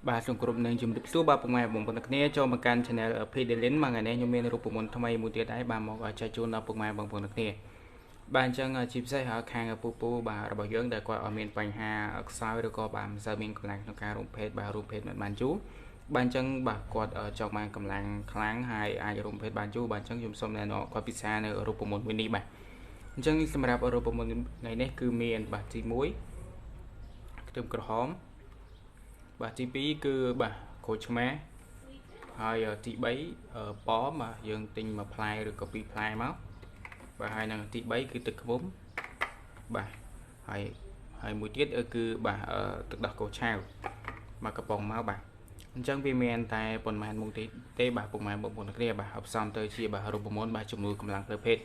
បាទសូមគោរពនឹងជំរាបសួរបាទពុកម៉ែបងប្អូនគ្នាចូលមកកាន់ Channel Pedelin មកថ្ងៃនេះខ្ញុំមានរូបមន្តថ្មីមួយទៀតដែរបាទមកចែកជូនដល់ពុកម៉ែបងប្អូនគ្នាបាទអញ្ចឹងជាពិសេសខាងពូបាទរបស់យើងដែលគាត់មានបញ្ហាខ្សោយឬក៏បាទមិនសូវមានកម្លាំងក្នុងការរួមភេទបាទរួមភេទមិនបានយូរបាទអញ្ចឹងបាទគាត់ចង់បានកម្លាំងខ្លាំងហើយអាចរួមភេទបានយូរបាទអញ្ចឹងខ្ញុំសូមណែនាំគាត់ពិសានៅរូបមន្តមួយនេះបាទអញ្ចឹងសម្រាប់រូបមន្តថ្ងៃនេះគឺមានបាទទី1ខ្ទឹមក្រហមបាទទី2គឺបាទក្រូចឆ្មាហើយទី3ប៉មបាទយើងទិញមួយផ្លែឬក៏ពីរផ្លែមកបាទហើយនឹងទី3គឺទឹកឃ្មុំបាទហើយមួយទៀតគឺបាទទឹកដោះគោឆៅមកកំប៉ុងមកបាទអញ្ចឹងវាមានតែប៉ុន្មានមុខទេបាទពុកម៉ែបងប្អូនគ្នាបាទផ្សំទៅជាបាទរូបមន្តបាទជំនួយកម្លាំងផ្លូវភេទ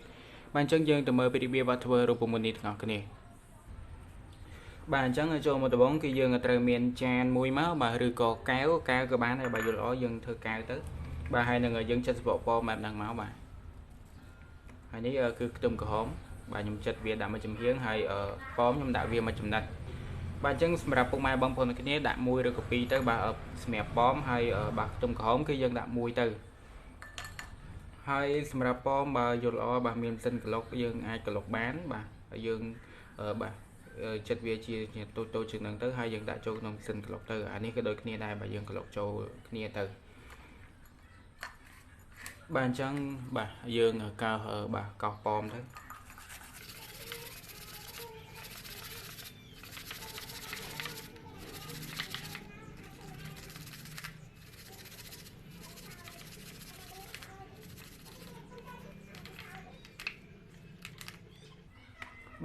បាទអញ្ចឹងយើងទៅមើលពីរបៀបបាទធ្វើរូបមន្តនេះទាំងអស់គ្នាបាទអញ្ចឹងចូលមកដំបូងគឺយើងត្រូវមានចានមួយមកបាទឬក៏កែវក៏បានដែរបាទយល់ល្អយើងធ្វើកែវទៅបាទហើយនឹងយើងចិតស្បកពណ៌បែបហ្នឹងមកបាទហើយនេះគឺខ្ទឹមក្រហមបាទខ្ញុំចិតវាដាក់មួយចំហៀងហើយប៉មខ្ញុំដាក់វាមួយចំណិតបាទអញ្ចឹងសម្រាប់ពុកម៉ែបងប្អូនគ្នាដាក់មួយឬក៏ពីរទៅបាទសម្រាប់ប៉មហើយបាទខ្ទឹមក្រហមគឺយើងដាក់មួយទៅហើយសម្រាប់ប៉មបើយល់ល្អបាទមានសិនក្លុកយើងអាចក្លុកបានបាទយើងបាទចិត្តវាជាតូចជាងហ្នឹងទៅហើយយើងដាក់ចូលក្នុងសិនក្លុកទៅអានេះក៏ដូចគ្នាដែរបាទយើងក្លុកចូលគ្នាទៅបាទអញ្ចឹងបាទយើងកោសបាទកោសប៉មទៅ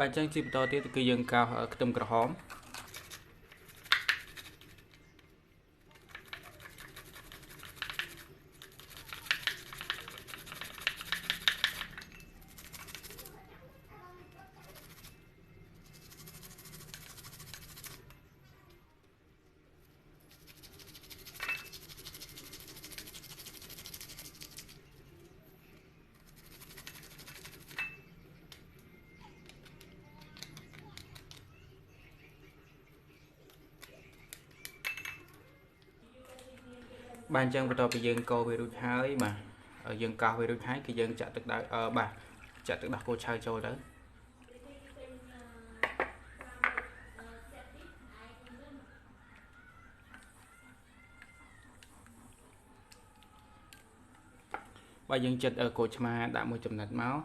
បាទអញ្ចឹងជាបន្តទៀតគឺយើងកោសខ្ទឹមក្រហមបាទអញ្ចឹងបន្ទាប់ពីយើងកូរវារួចហើយបាទយើងកោសវារួចហើយគឺយើងចាក់ទឹកដាក់បាទចាក់ទឹកដោះគោឆៅចូលទៅបាទយើងចិតក្រូចឆ្មាដាក់មួយចំណិតមក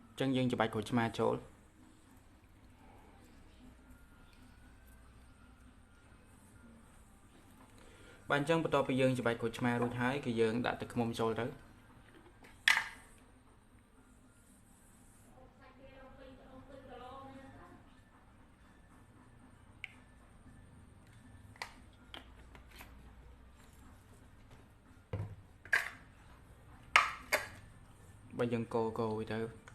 អញ្ចឹងយើងច្របាច់ក្រូចឆ្មាចូលបាទអញ្ចឹងបន្ទាប់ពីយើងច្របាច់ក្រូចឆ្មារួចហើយគឺយើងដាក់ទឹកឃ្មុំចូលទៅបាទយើងកូរវាទៅ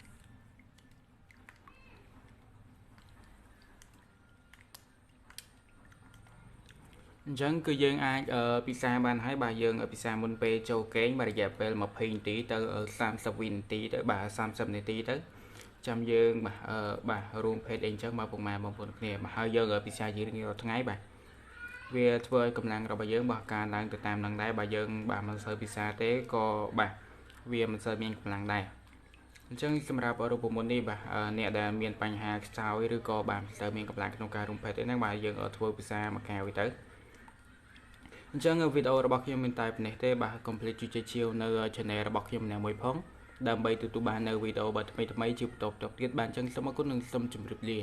អញ្ចឹងគឺយើងអាចពិសាបានហើយបាទយើងពិសាមុនពេលចូលគេងបាទរយៈពេល20នាទីទៅ30វិនាទីទៅបាទ30នាទីទៅចាំយើងបាទរួមភេទអីអញ្ចឹងមកពុកម៉ែបងប្អូនគ្នាមកហើយយើងពិសាជារៀងរាល់ថ្ងៃបាទវាធ្វើឲ្យកម្លាំងរបស់យើងបោះការឡើងទៅតាមនឹងដែរបើយើងបាទមិនសូវពិសាទេក៏បាទវាមិនសូវមានកម្លាំងដែរអញ្ចឹងសម្រាប់រូបមន្តនេះបាទអ្នកដែលមានបញ្ហាខ្សោយឬក៏បាទមិនសូវមានកម្លាំងក្នុងការរួមភេទទេហ្នឹងបាទយើងធ្វើពិសាមួយកែវទៅអញ្ចឹងវីដេអូរបស់ខ្ញុំមានតែប៉ុណ្ណេះទេបាទកុំភ្លេចជួយចែកជាវនៅ Channel របស់ខ្ញុំម្នាក់មួយផងដើម្បីទទួលបាននៅវីដេអូបាទថ្មីជាបន្តទៀតបាទអញ្ចឹងសូមអរគុណនិងសូមជម្រាបលា